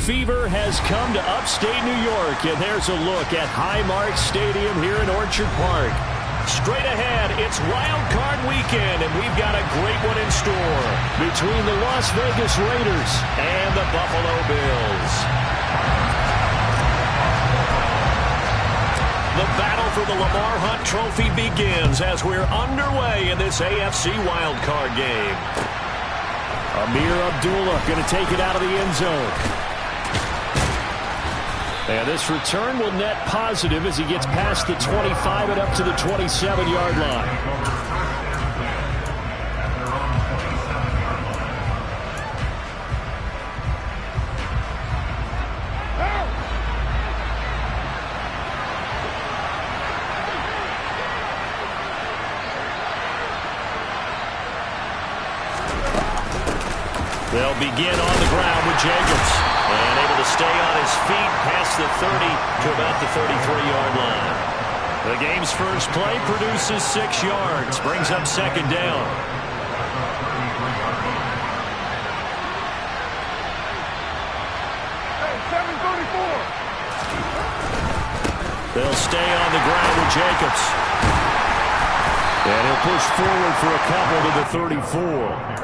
fever has come to upstate New York, and there's a look at Highmark Stadium here in Orchard Park. Straight ahead, it's Wild Card Weekend, and we've got a great one in store between the Las Vegas Raiders and the Buffalo Bills. The battle for the Lamar Hunt Trophy begins as we're underway in this AFC Wild Card game. Amir Abdullah going to take it out of the end zone. And this return will net positive as he gets past the 25 and up to the 27-yard line. They'll begin on the ground with Jacobs. And able to stay on his feet past the 30 to about the 33-yard line. The game's first play produces 6 yards. Brings up second down. They'll stay on the ground with Jacobs. And he'll push forward for a couple to the 34.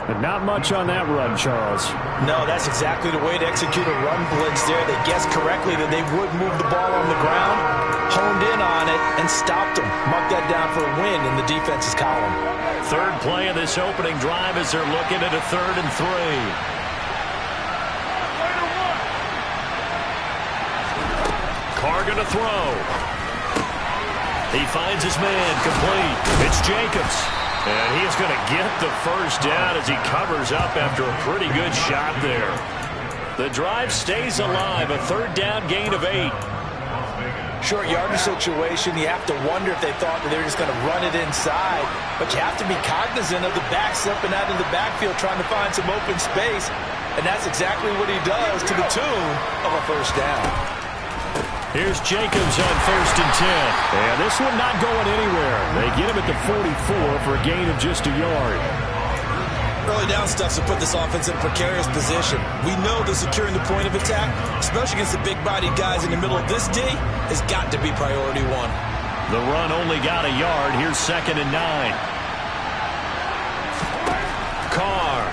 But not much on that run, Charles. No, that's exactly the way to execute a run blitz there. They guessed correctly that they would move the ball on the ground, honed in on it, and stopped them. Mark that down for a win in the defense's column. Third play of this opening drive as they're looking at a 3rd and 3. Carr going to throw. He finds his man complete. It's Jacobs. And he is going to get the first down as he covers up after a pretty good shot there. The drive stays alive, a 3rd down gain of 8. Short yardage situation, you have to wonder if they thought that they were just going to run it inside. But you have to be cognizant of the back slipping out of the backfield trying to find some open space. And that's exactly what he does to the tune of a first down. Here's Jacobs on 1st and 10. And this one not going anywhere. They get him at the 44 for a gain of just a yard. Early down stuff to put this offense in a precarious position. We know that securing the point of attack, especially against the big-bodied guys in the middle of this D, has got to be priority 1. The run only got a yard. Here's 2nd and 9. Carr.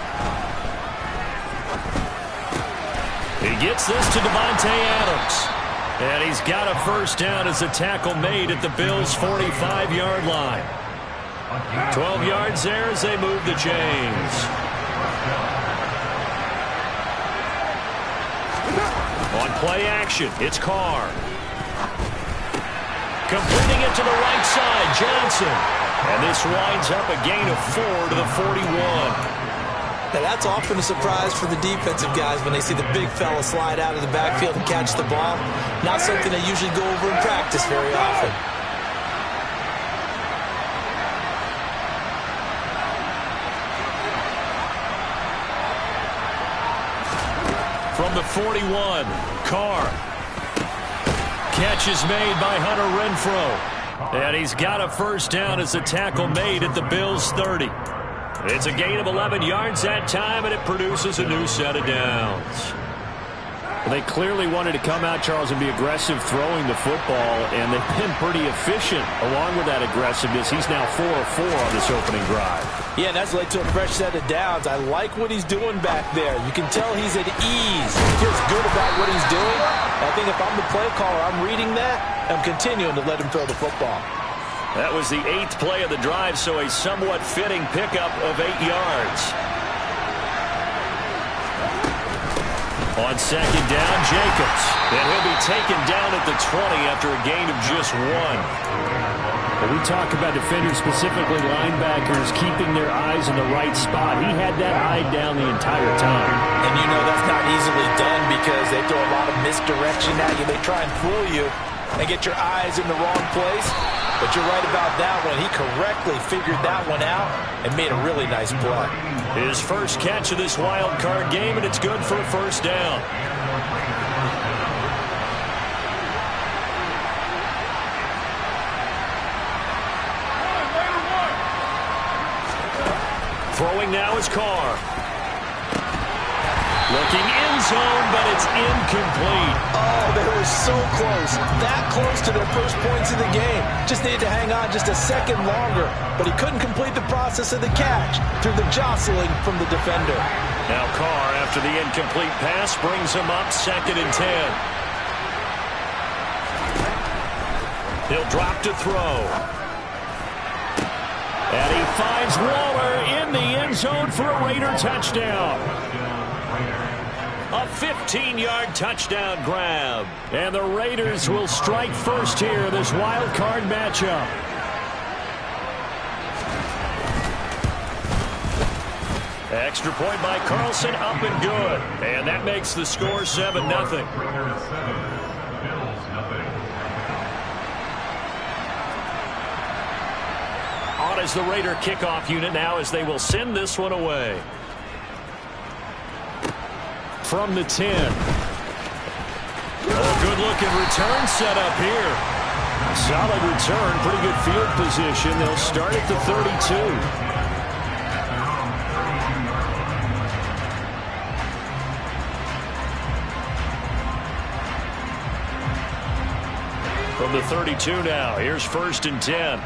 He gets this to Devontae Adams. And he's got a first down as the tackle made at the Bills' 45-yard line. 12 yards there as they move the chains. On play action, it's Carr. Completing it to the right side, Johnson. And this winds up a gain of 4 to the 41. Now, that's often a surprise for the defensive guys when they see the big fella slide out of the backfield and catch the ball. Not something they usually go over in practice very often. From the 41, Carr. Catch is made by Hunter Renfrow. And he's got a first down as the tackle made at the Bills' 30. It's a gain of 11 yards that time, and it produces a new set of downs. Well, they clearly wanted to come out, Charles, and be aggressive throwing the football, and they've been pretty efficient along with that aggressiveness. He's now 4 of 4 on this opening drive. Yeah, and that's led to a fresh set of downs. I like what he's doing back there. You can tell he's at ease. He feels good about what he's doing. I think if I'm the play caller, I'm reading that. I'm continuing to let him throw the football. That was the 8th play of the drive, so a somewhat fitting pickup of 8 yards. On 2nd down, Jacobs. And he'll be taken down at the 20 after a gain of just 1. When we talk about defenders, specifically linebackers, keeping their eyes in the right spot, he had that eye down the entire time. And you know that's not easily done because they throw a lot of misdirection at you. They try and fool you and get your eyes in the wrong place. But you're right about that one. He correctly figured that one out and made a really nice play. His first catch of this wild card game, and it's good for a first down. Throwing now is Carr. Looking end zone, but it's incomplete. Oh, they were so close. That close to their first points of the game. Just needed to hang on just a second longer, but he couldn't complete the process of the catch through the jostling from the defender. Now Carr, after the incomplete pass, brings him up 2nd and 10. He'll drop to throw. And he finds Waller in the end zone for a Raider touchdown. A 15-yard touchdown grab. And the Raiders will strike first here in this wild card matchup. Extra point by Carlson, up and good. And that makes the score 7-0. On is the Raider kickoff unit now as they will send this one away. From the 10. Oh, good-looking return set up here. Solid return, pretty good field position. They'll start at the 32. From the 32 now, here's 1st and 10.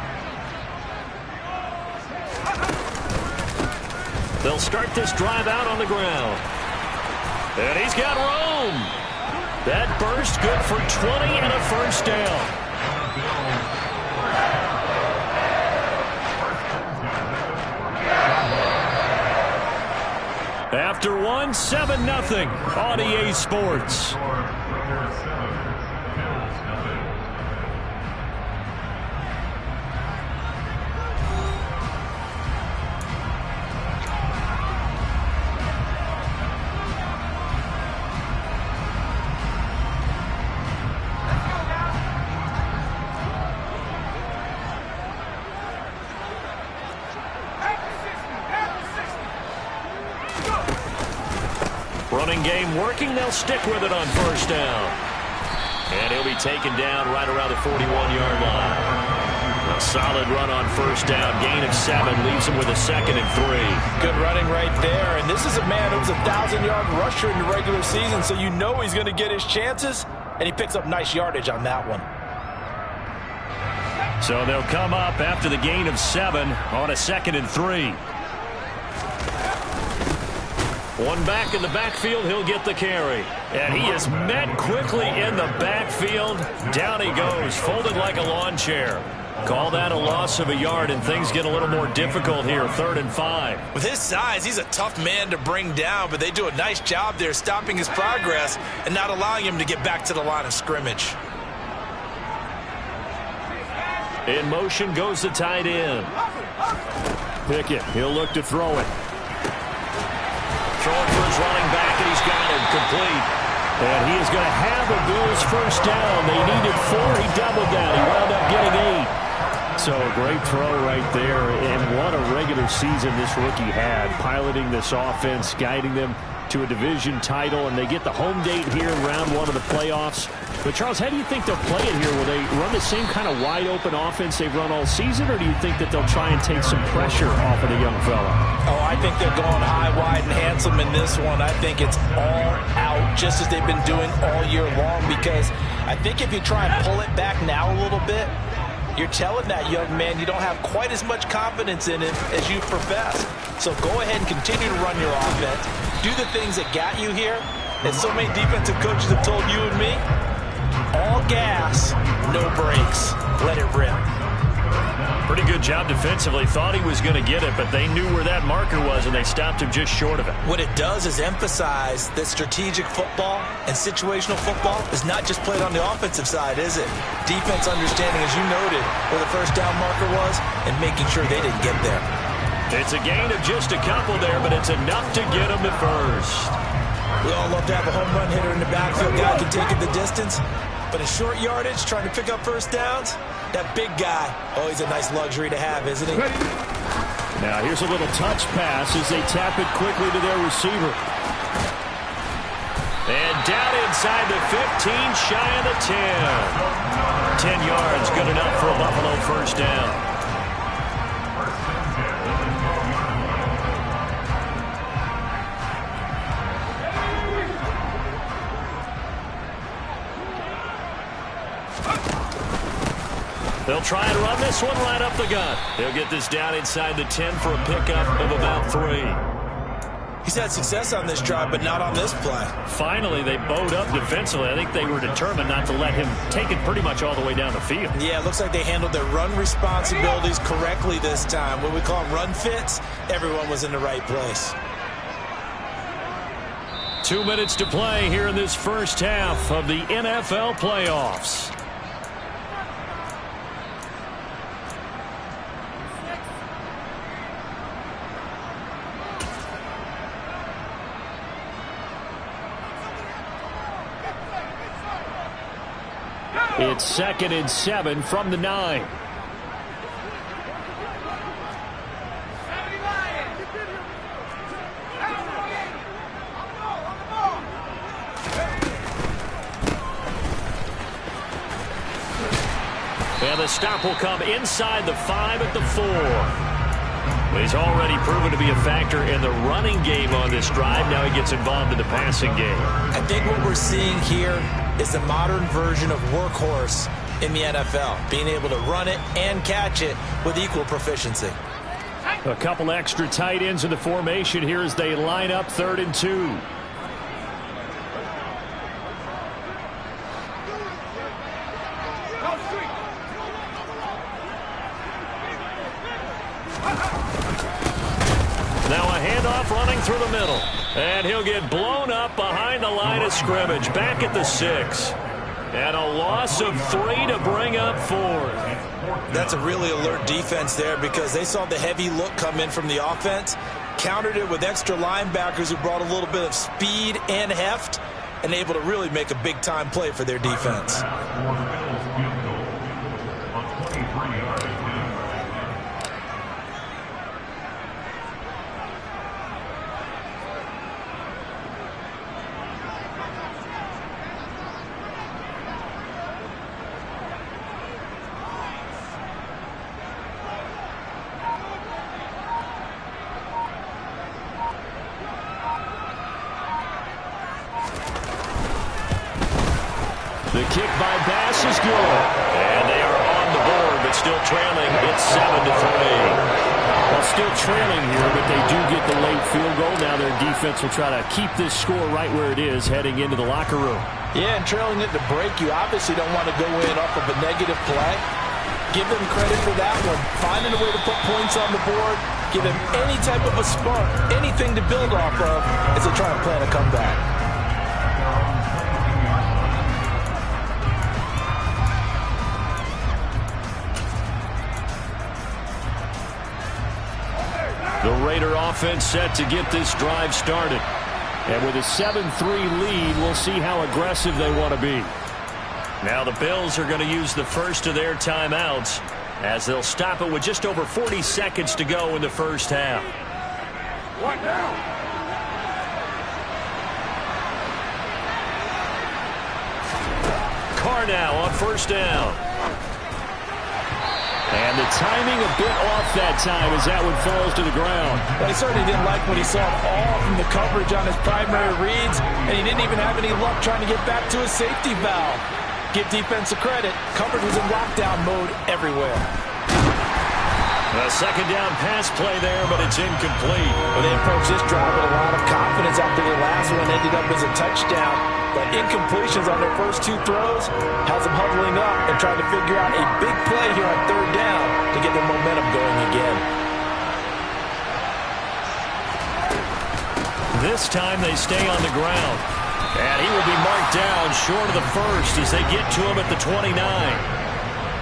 They'll start this drive out on the ground. And he's got room. That burst good for 20 and a first down. After one, 7-0 on EA Sports. Running game working. They'll stick with it on first down. And he'll be taken down right around the 41-yard line. A solid run on first down. Gain of 7 leaves him with a 2nd and 3. Good running right there. And this is a man who was a 1,000-yard rusher in the regular season, so you know he's going to get his chances. And he picks up nice yardage on that one. So they'll come up after the gain of 7 on a 2nd and 3. One back in the backfield, he'll get the carry. And he is met quickly in the backfield. Down he goes, folded like a lawn chair. Call that a loss of a yard, and things get a little more difficult here, 3rd and 5. With his size, he's a tough man to bring down, but they do a nice job there stopping his progress and not allowing him to get back to the line of scrimmage. In motion goes the tight end. Pickett, he'll look to throw it. Throwing for his running back, and he's got him complete. And he is going to have the Bills first down. They needed 4. He doubled down. He wound up getting 8. So a great throw right there. And what a regular season this rookie had. Piloting this offense, guiding them to a division title. And they get the home date here in round 1 of the playoffs. But, Charles, how do you think they'll play it here? Will they run the same kind of wide-open offense they've run all season, or do you think that they'll try and take some pressure off of the young fella? Oh, I think they're going high, wide, and handsome in this one. I think it's all out, just as they've been doing all year long, because I think if you try and pull it back now a little bit, you're telling that young man you don't have quite as much confidence in him as you profess. So go ahead and continue to run your offense. Do the things that got you here. As so many defensive coaches have told you and me, all gas, no brakes. Let it rip. Pretty good job defensively. Thought he was going to get it, but they knew where that marker was, and they stopped him just short of it. What it does is emphasize that strategic football and situational football is not just played on the offensive side, is it? Defense understanding, as you noted, where the first down marker was and making sure they didn't get there. It's a gain of just a couple there, but it's enough to get them at first. We all love to have a home run hitter in the backfield. Guy can take it the distance. But in short yardage, trying to pick up first downs, that big guy, oh, he's a nice luxury to have, isn't he? Now here's a little touch pass as they tap it quickly to their receiver. And down inside the 15, shy of the 10. 10 yards, good enough for a Buffalo first down. They'll try and run this one right up the gut. They'll get this down inside the 10 for a pickup of about 3. He's had success on this drive, but not on this play. Finally, they bowed up defensively. I think they were determined not to let him take it pretty much all the way down the field. Yeah, it looks like they handled their run responsibilities correctly this time. What we call them run fits, everyone was in the right place. 2 minutes to play here in this first half of the NFL playoffs. It's 2nd and 7 from the 9. And the stop will come inside the 5 at the 4. He's already proven to be a factor in the running game on this drive. Now he gets involved in the passing game. I think what we're seeing here is the modern version of workhorse in the NFL, being able to run it and catch it with equal proficiency. A couple extra tight ends in the formation here as they line up 3rd and 2. Now a handoff running through the middle. And he'll get blown up behind the line of scrimmage. Back at the 6. And a loss of 3 to bring up 4th. That's a really alert defense there because they saw the heavy look come in from the offense, countered it with extra linebackers who brought a little bit of speed and heft, and able to really make a big-time play for their defense. The kick by Bass is good. And they are on the board, but still trailing. It's 7-3. Well, still trailing here, but they do get the late field goal. Now their defense will try to keep this score right where it is heading into the locker room. Yeah, and trailing it to break, you obviously don't want to go in off of a negative play. Give them credit for that one. Finding a way to put points on the board, give them any type of a spark, anything to build off of as they try and plan a comeback. The Raider offense set to get this drive started. And with a 7-3 lead, we'll see how aggressive they want to be. Now the Bills are going to use the first of their timeouts as they'll stop it with just over 40 seconds to go in the first half. What now? Carr now on first down. And the timing a bit off that time as that one falls to the ground. Well, he certainly didn't like when he saw it all from the coverage on his primary reads, and he didn't even have any luck trying to get back to his safety valve. Give defense a credit. Coverage was in lockdown mode everywhere. A second down pass play there, but it's incomplete. Well, they approached this drive with a lot of confidence after the last one ended up as a touchdown. But incompletions on their first 2 throws has them huddling up and trying to figure out a big play here on 3rd down to get their momentum going again. This time they stay on the ground. And he will be marked down short of the first as they get to him at the 29.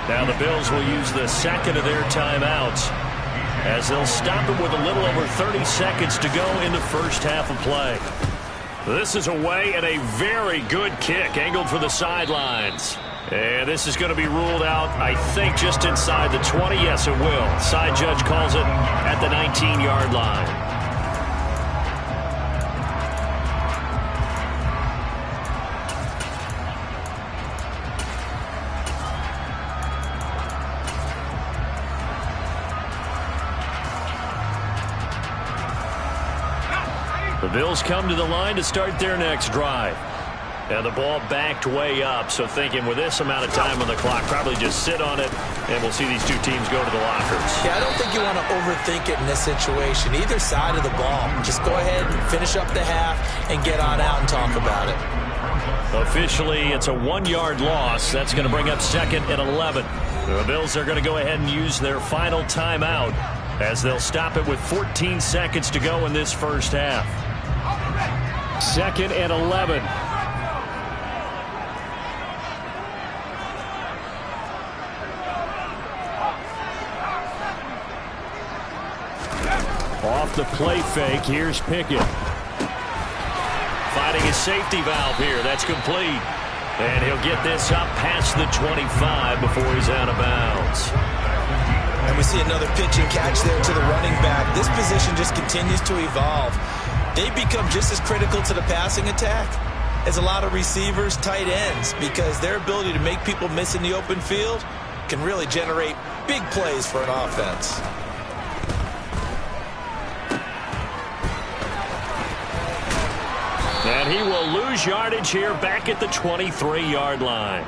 Now the Bills will use the second of their timeouts as they'll stop it with a little over 30 seconds to go in the first half of play. This is away and a very good kick angled for the sidelines. And this is going to be ruled out, I think, just inside the 20. Yes, it will. Side judge calls it at the 19-yard line. The Bills come to the line to start their next drive. And the ball backed way up, so thinking with this amount of time on the clock, probably just sit on it, and we'll see these two teams go to the lockers. Yeah, I don't think you want to overthink it in this situation. Either side of the ball. Just go ahead and finish up the half and get on out and talk about it. Officially, it's a 1-yard loss. That's going to bring up 2nd and 11. The Bills are going to go ahead and use their final timeout as they'll stop it with 14 seconds to go in this first half. 2nd and 11. Off the play fake, here's Pickett. Finding his safety valve here. That's complete. And he'll get this up past the 25 before he's out of bounds. And we see another pitch and catch there to the running back. This position just continues to evolve. They become just as critical to the passing attack as a lot of receivers, tight ends, because their ability to make people miss in the open field can really generate big plays for an offense. And he will lose yardage here back at the 23-yard line.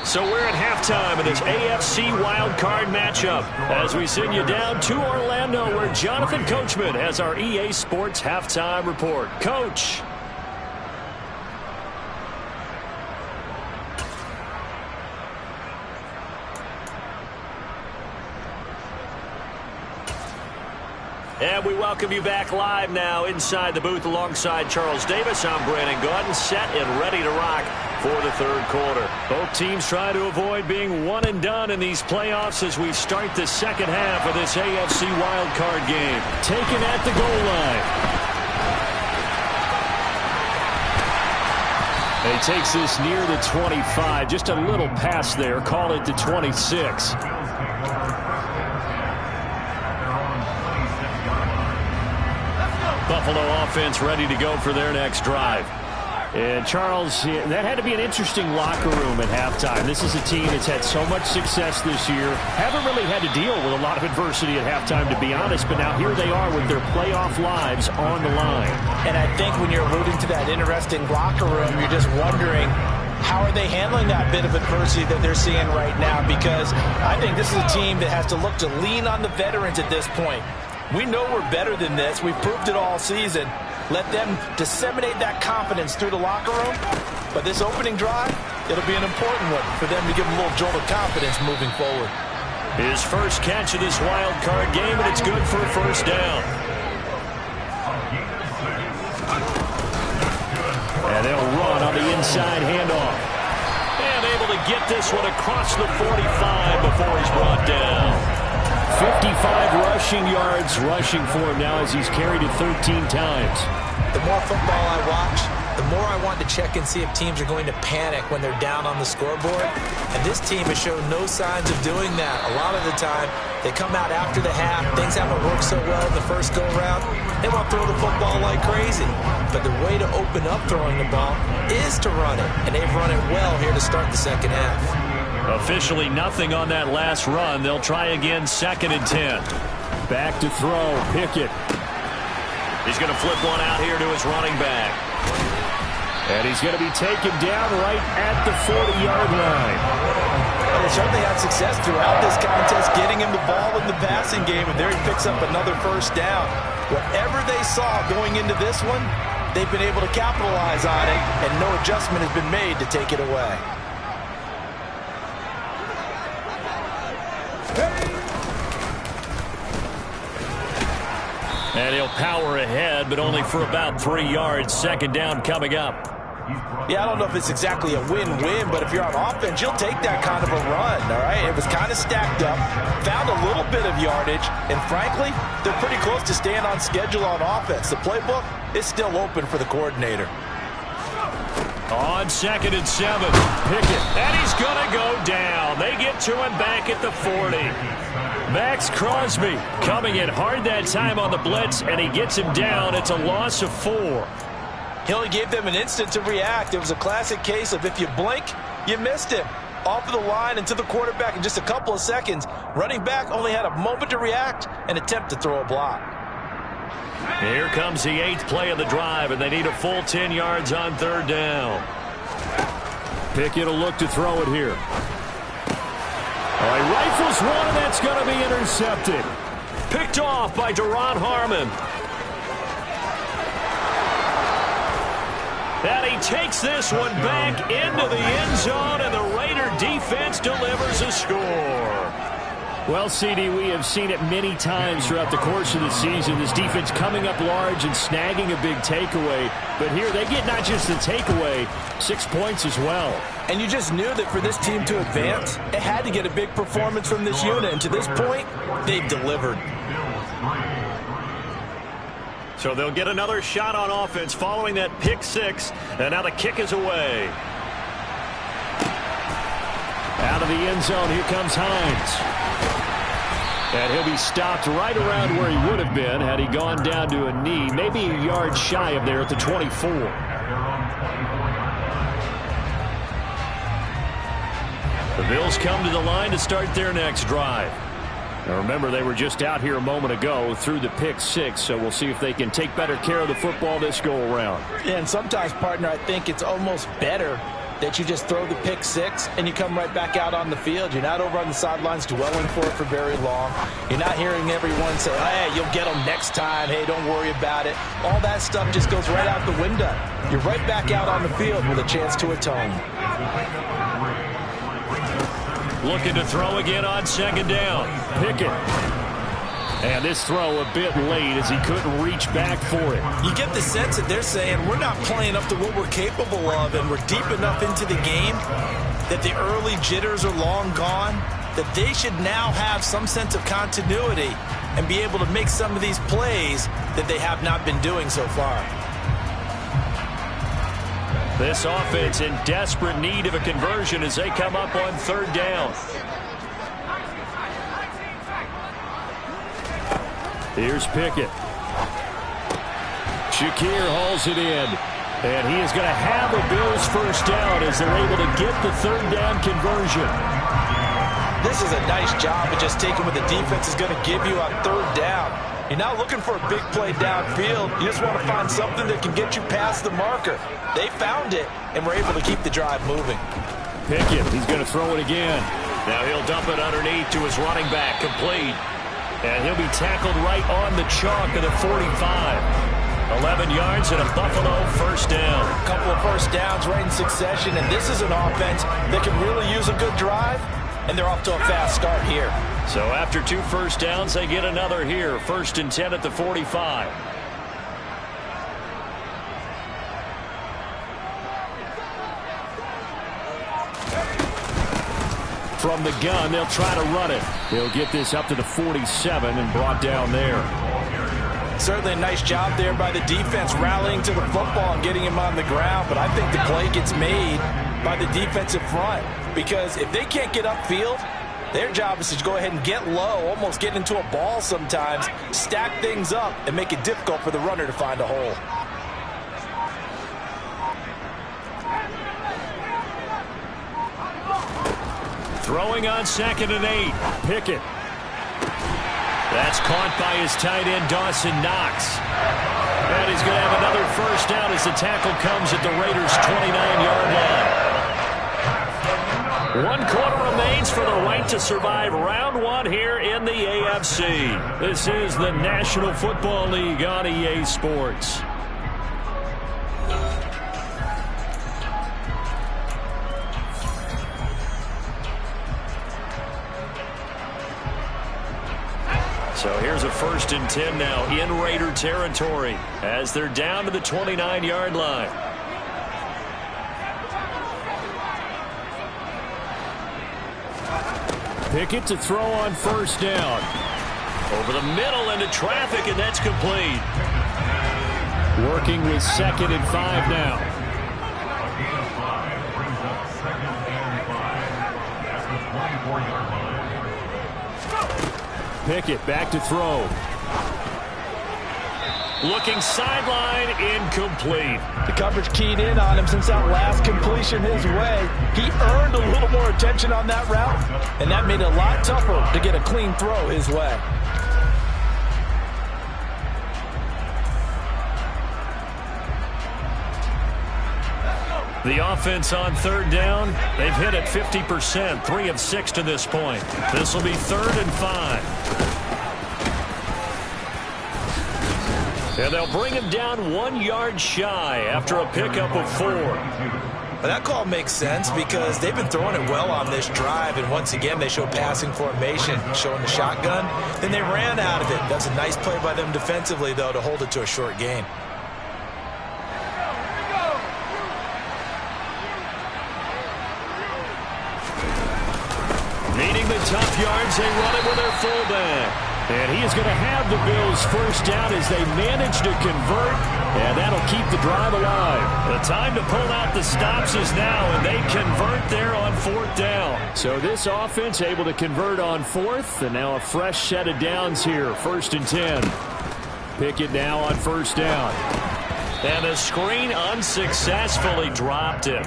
So we're at halftime in this AFC wildcard matchup as we send you down to Orlando where Jonathan Coachman has our EA Sports halftime report. Coach. And we welcome you back live now inside the booth alongside Charles Davis. I'm Brandon Gaudin, set and ready to rock for the third quarter. Both teams try to avoid being one and done in these playoffs as we start the second half of this AFC wildcard game. Taken at the goal line. He takes this near the 25. Just a little pass there. Call it the 26. Buffalo offense ready to go for their next drive. And Charles, that had to be an interesting locker room at halftime. This is a team that's had so much success this year. Haven't really had to deal with a lot of adversity at halftime, to be honest. But now here they are with their playoff lives on the line. And I think when you're alluding to that interesting locker room, you're just wondering, how are they handling that bit of adversity that they're seeing right now? Because I think this is a team that has to look to lean on the veterans at this point. We know we're better than this. We've proved it all season. Let them disseminate that confidence through the locker room. But this opening drive, it'll be an important one for them to give them a little jolt of confidence moving forward. His first catch of this wild card game, and it's good for a first down. And they'll run on the inside handoff. And able to get this one across the 45 before he's brought down. 55 rushing yards rushing for him now as he's carried it 13 times. The more football I watch, the more I want to check and see if teams are going to panic when they're down on the scoreboard. And this team has shown no signs of doing that. A lot of the time, they come out after the half. Things haven't worked so well in the first go-round. They want to throw the football like crazy. But the way to open up throwing the ball is to run it. And they've run it well here to start the second half. Officially nothing on that last run. They'll try again, 2nd and 10. Back to throw, Pickett. He's going to flip one out here to his running back. And he's going to be taken down right at the 40-yard line. Well, they certainly had success throughout this contest, getting him the ball in the passing game, and there he picks up another first down. Whatever they saw going into this one, they've been able to capitalize on it, and no adjustment has been made to take it away. And he'll power ahead, but only for about 3 yards. Second down coming up. Yeah, I don't know if it's exactly a win-win, but if you're on offense, you'll take that kind of a run, all right? It was kind of stacked up, found a little bit of yardage, and frankly, they're pretty close to staying on schedule on offense. The playbook is still open for the coordinator. On 2nd and 7, Pickett, and he's going to go down. They get to him back at the 40. Max Crosby coming in hard that time on the blitz, and he gets him down. It's a loss of 4. He only gave them an instant to react. It was a classic case of if you blink, you missed him. Off of the line and to the quarterback in just a couple of seconds. Running back only had a moment to react and attempt to throw a block. Here comes the 8th play of the drive, and they need a full 10 yards on 3rd down. Pickett will look to throw it here. He rifles one, and that's going to be intercepted. Picked off by Deron Harmon. And he takes this one back into the end zone, and the Raider defense delivers a score. Well, CD, we have seen it many times throughout the course of the season. This defense coming up large and snagging a big takeaway. But here they get not just the takeaway, 6 points as well. And you just knew that for this team to advance, it had to get a big performance from this unit. And to this point, they've delivered. So they'll get another shot on offense following that pick 6. And now the kick is away. Out of the end zone, here comes Hines. And he'll be stopped right around where he would have been had he gone down to a knee, maybe a yard shy of there at the 24. The Bills come to the line to start their next drive. Now remember, they were just out here a moment ago through the pick 6, so we'll see if they can take better care of the football this go-around. Yeah, and sometimes, partner, I think it's almost better that you just throw the pick 6 and you come right back out on the field. You're not over on the sidelines dwelling for it for very long. You're not hearing everyone say, hey, you'll get them next time. Hey, don't worry about it. All that stuff just goes right out the window. You're right back out on the field with a chance to atone. Looking to throw again on 2nd down. Pickett. And this throw a bit late as he couldn't reach back for it. You get the sense that they're saying we're not playing up to what we're capable of, and we're deep enough into the game that the early jitters are long gone, that they should now have some sense of continuity and be able to make some of these plays that they have not been doing so far. This offense in desperate need of a conversion as they come up on 3rd down. Here's Pickett. Shakir hauls it in. And he is going to have a Bills first down as they're able to get the 3rd down conversion. This is a nice job of just taking what the defense is going to give you on 3rd down. You're not looking for a big play downfield. You just want to find something that can get you past the marker. They found it, and were able to keep the drive moving. Pickett, he's going to throw it again. Now he'll dump it underneath to his running back, complete. And he'll be tackled right on the chalk of the 45. 11 yards and a Buffalo first down. A couple of first downs right in succession, and this is an offense that can really use a good drive, and they're off to a fast start here. So after 2 first downs, they get another here. 1st and 10 at the 45. From the gun, they'll try to run it. They'll get this up to the 47 and brought down there. Certainly a nice job there by the defense rallying to the football and getting him on the ground, but I think the play gets made by the defensive front because if they can't get upfield, their job is to go ahead and get low, almost get into a ball sometimes, stack things up, and make it difficult for the runner to find a hole. Throwing on 2nd and 8. Pickett. That's caught by his tight end, Dawson Knox. And he's going to have another first down as the tackle comes at the Raiders' 29-yard line. 1 quarter remains for the right to survive round 1 here in the AFC. This is the National Football League on EA Sports. So here's a 1st and 10 now in Raider territory as they're down to the 29-yard line. Pickett to throw on 1st down. Over the middle into traffic, and that's complete. Working with 2nd and 5 now. Pickett back to throw. Looking sideline, incomplete. The coverage keyed in on him since that last completion his way. He earned a little more attention on that route, and that made it a lot tougher to get a clean throw his way. The offense on third down, they've hit it 50%, 3 of 6 to this point. This will be 3rd and 5. And they'll bring him down 1 yard shy after a pickup of 4. Well, that call makes sense because they've been throwing it well on this drive, and once again they show passing formation, showing the shotgun. Then they ran out of it. That's a nice play by them defensively, though, to hold it to a short gain. Needing the tough yards, they run it with their fullback. And he is going to have the Bills first down as they manage to convert, and that'll keep the drive alive. The time to pull out the stops is now, and they convert there on 4th down. So this offense able to convert on 4th, and now a fresh set of downs here, 1st and 10. Pickett now on 1st down. And the screen unsuccessfully dropped him.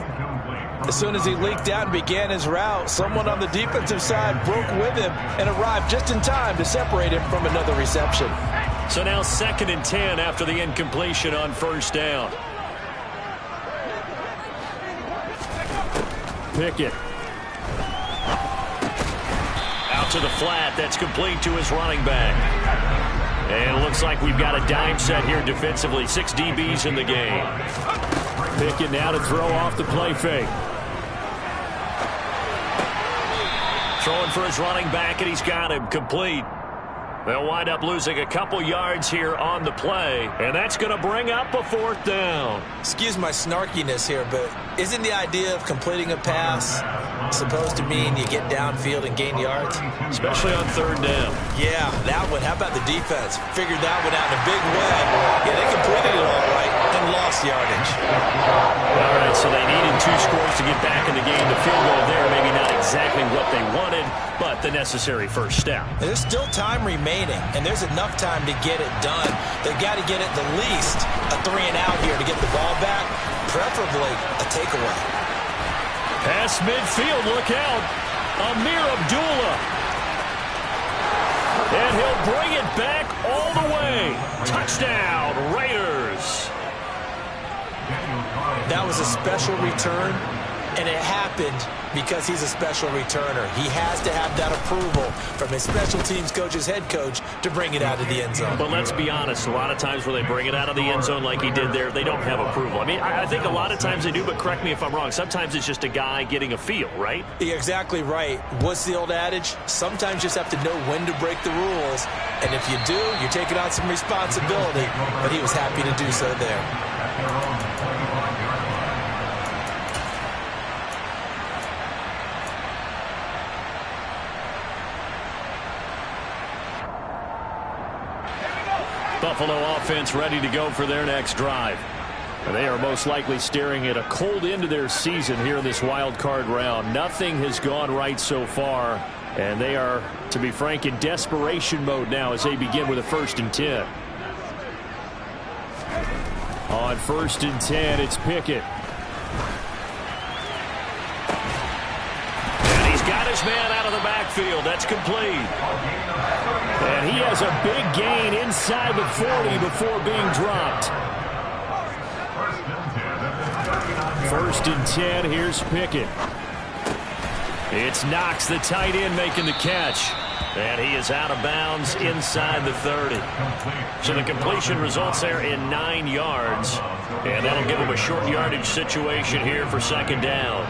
As soon as he leaked out and began his route, someone on the defensive side broke with him and arrived just in time to separate him from another reception. So now 2nd and 10 after the incompletion on 1st down. Pickett. Out to the flat. That's complete to his running back. And it looks like we've got a dime set here defensively. 6 DBs in the game. Pickett now to throw off the play fake. Throwing for his running back, and he's got him complete. They'll wind up losing a couple yards here on the play, and that's going to bring up a 4th down. Excuse my snarkiness here, but isn't the idea of completing a pass supposed to mean you get downfield and gain yards? Especially on 3rd down. Yeah, that one. How about the defense? Figured that one out in a big way. Yeah, they completed it all right and lost yardage. All right, so they needed 2 scores to get back in the game. The field goal there, maybe not exactly what they wanted, but the necessary first step. There's still time remaining, and there's enough time to get it done. They've got to get at the least a 3-and-out here to get the ball back, preferably a takeaway. Pass midfield, look out. Amir Abdullah. And he'll bring it back all the way. Touchdown, Raiders. That was a special return, and it happened because he's a special returner. He has to have that approval from his special teams coach's head coach to bring it out of the end zone. But let's be honest, a lot of times where they bring it out of the end zone like he did there, they don't have approval. I mean, I think a lot of times they do, but correct me if I'm wrong. Sometimes it's just a guy getting a feel, right? You're exactly right. What's the old adage? Sometimes you just have to know when to break the rules. And if you do, you're taking on some responsibility. But he was happy to do so there. Buffalo offense ready to go for their next drive. And they are most likely staring at a cold end to their season here in this wild card round. Nothing has gone right so far, and they are, to be frank, in desperation mode now as they begin with a 1st and 10. On 1st and 10, it's Pickett. And he's got his man out of the backfield. That's complete. And he has a big gain inside the 40 before being dropped. 1st and 10, here's Pickett. It's Knox, the tight end, making the catch. And he is out of bounds inside the 30. So the completion results there in 9 yards. And that'll give him a short yardage situation here for 2nd down.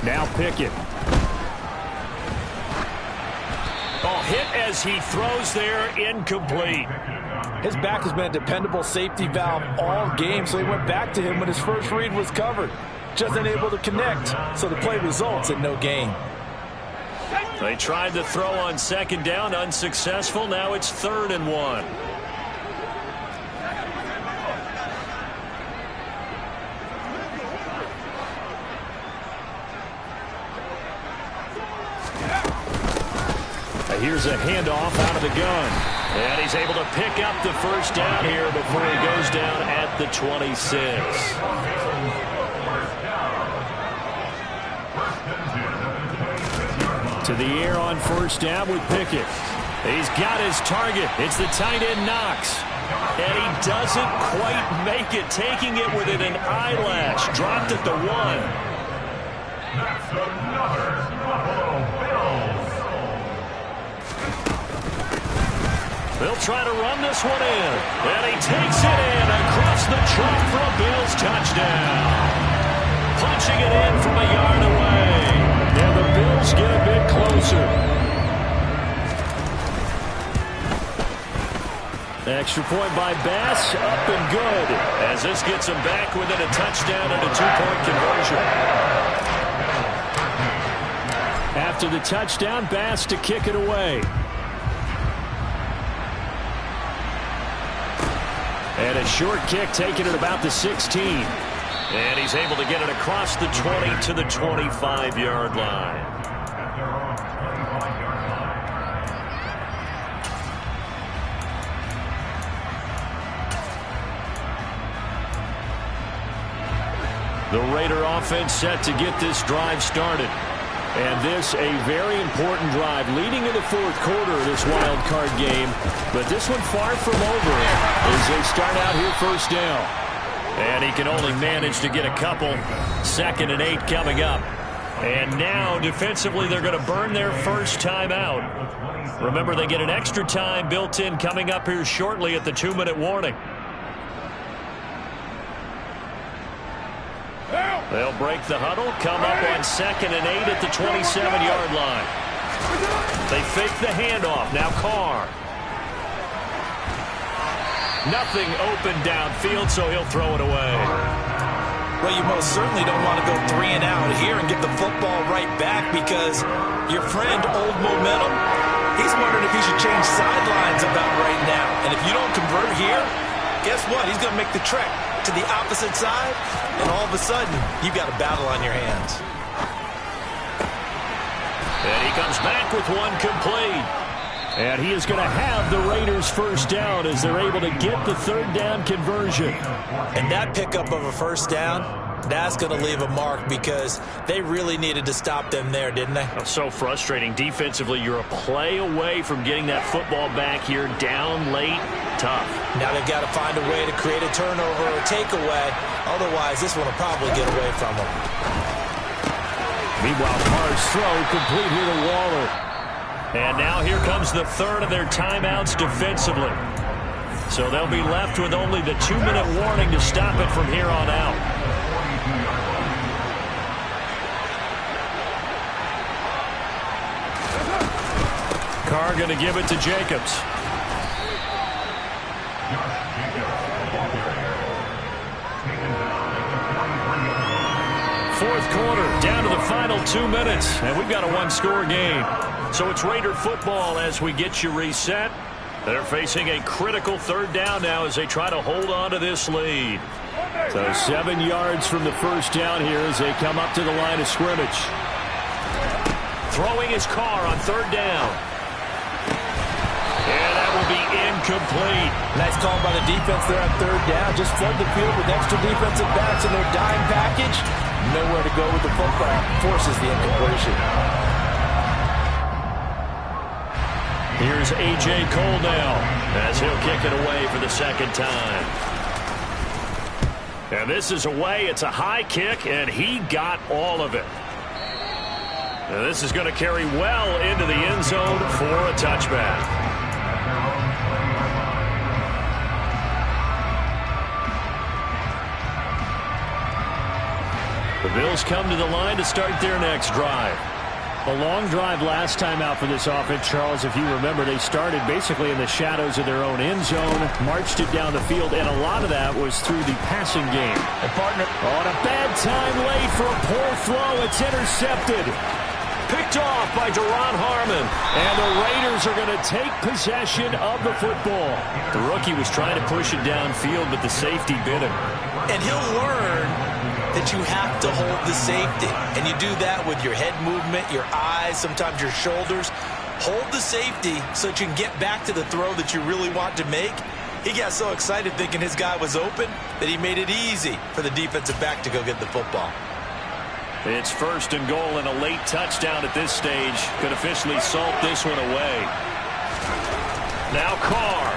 Now Pickett. Oh, hit as he throws there, incomplete. His back has been a dependable safety valve all game, so he went back to him when his first read was covered. Just unable to connect, so the play results in no gain. They tried to throw on 2nd down, unsuccessful. Now it's 3rd and 1. Here's a handoff out of the gun. And he's able to pick up the first down here before he goes down at the 26. To the air on first down with Pickett. He's got his target. It's the tight end Knox. And he doesn't quite make it, taking it within an eyelash. Dropped at the 1. That's another Buffalo Bills. They'll try to run this one in. And he takes it in across the track for a Bills touchdown. Punching it in from a yard away. And the Bills get a bit closer. Extra point by Bass, up and good. As this gets him back within a touchdown and a 2-point conversion. After the touchdown, Bass to kick it away. And a short kick taken at about the 16. And he's able to get it across the 20 to the 25-yard line. The Raider offense set to get this drive started. And this a very important drive leading in the fourth quarter of this wild card game. But this one far from over as they start out here first down. And he can only manage to get a couple. 2nd and 8 coming up. And now defensively they're going to burn their first time out. Remember, they get an extra time built in coming up here shortly at the 2-minute warning. They'll break the huddle, come up on 2nd and 8 at the 27-yard line. They fake the handoff. Now Carr. Nothing open downfield, so he'll throw it away. Well, you most certainly don't want to go 3 and out here and get the football right back because your friend, Old Momentum, he's wondering if he should change sidelines about right now. And if you don't convert here, guess what? He's going to make the trek to the opposite side, and all of a sudden, you've got a battle on your hands. And he comes back with one complete. And he is going to have the Raiders first down as they're able to get the third down conversion. And that pickup of a first down, that's going to leave a mark because they really needed to stop them there, didn't they? So frustrating. Defensively, you're a play away from getting that football back here down late. Tough. Now they've got to find a way to create a turnover or a takeaway. Otherwise, this one will probably get away from them. Meanwhile, Carr's throw complete here to Waller. And now here comes the third of their timeouts defensively. So they'll be left with only the 2-minute warning to stop it from here on out. Carr going to give it to Jacobs. Fourth quarter, down to the final 2 minutes, and we've got a one-score game. So it's Raider football as we get you reset. They're facing a critical third down now as they try to hold on to this lead. So 7 yards from the first down here as they come up to the line of scrimmage. Throwing his Carr on third down. And that will be incomplete. Nice call by the defense there on third down. Just flood the field with extra defensive backs in their dime package. Nowhere to go with the football. Forces the incompletion. Here's A.J. Cole now as he'll kick it away for the second time. And this is away. It's a high kick, and he got all of it. And this is going to carry well into the end zone for a touchback. The Bills come to the line to start their next drive. A long drive last time out for this offense, Charles. If you remember, they started basically in the shadows of their own end zone, marched it down the field, and a lot of that was through the passing game. And partner, on a bad time late for a poor throw. It's intercepted. Picked off by Duron Harmon. And the Raiders are going to take possession of the football. The rookie was trying to push it downfield, but the safety bit him. And he'll learn that you have to hold the safety. And you do that with your head movement, your eyes, sometimes your shoulders. Hold the safety so that you can get back to the throw that you really want to make. He got so excited thinking his guy was open that he made it easy for the defensive back to go get the football. It's first and goal, and a late touchdown at this stage could officially salt this one away. Now Carr.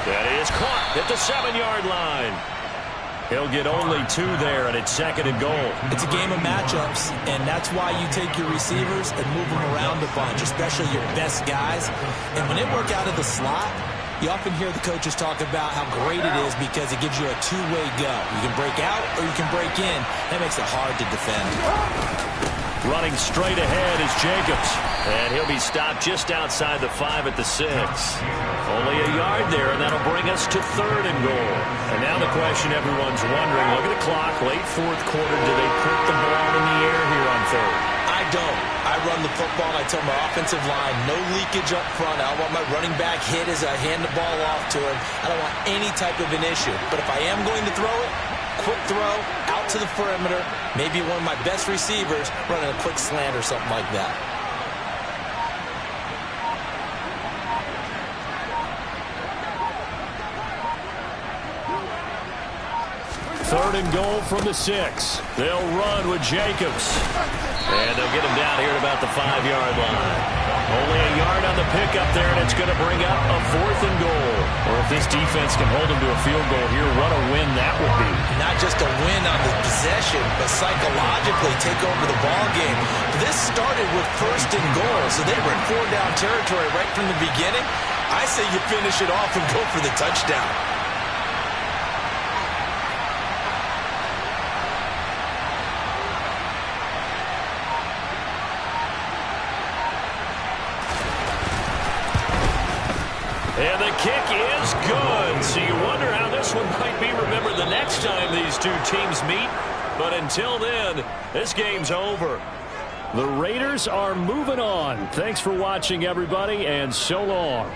That is caught at the 7-yard line. He'll get only 2 there, and it's second and goal. It's a game of matchups, and that's why you take your receivers and move them around a bunch, especially your best guys. And when they work out of the slot, you often hear the coaches talk about how great it is because it gives you a two-way go. You can break out or you can break in. That makes it hard to defend. Running straight ahead is Jacobs. And he'll be stopped just outside the 5 at the 6. Only a yard there, and that'll bring us to third and goal. And now the question everyone's wondering, look at the clock, late fourth quarter, do they put the ball in the air here on third? I don't. I run the football, and I tell my offensive line, no leakage up front. I don't want my running back hit as I hand the ball off to him. I don't want any type of an issue. But if I am going to throw it, quick throw, out to the perimeter, maybe one of my best receivers running a quick slant or something like that. Third and goal from the 6. They'll run with Jacobs. And they'll get him down here at about the 5-yard line. Only a yard on the pickup there, and it's going to bring up a fourth and goal. Or if this defense can hold him to a field goal here, what a win that would be. Not just a win on the possession, but psychologically take over the ball game. This started with first and goal, so they were in 4-down territory right from the beginning. I say you finish it off and go for the touchdown. And the kick is good. So you wonder how this one might be remembered the next time these two teams meet. But until then, this game's over. The Raiders are moving on. Thanks for watching, everybody, and so long.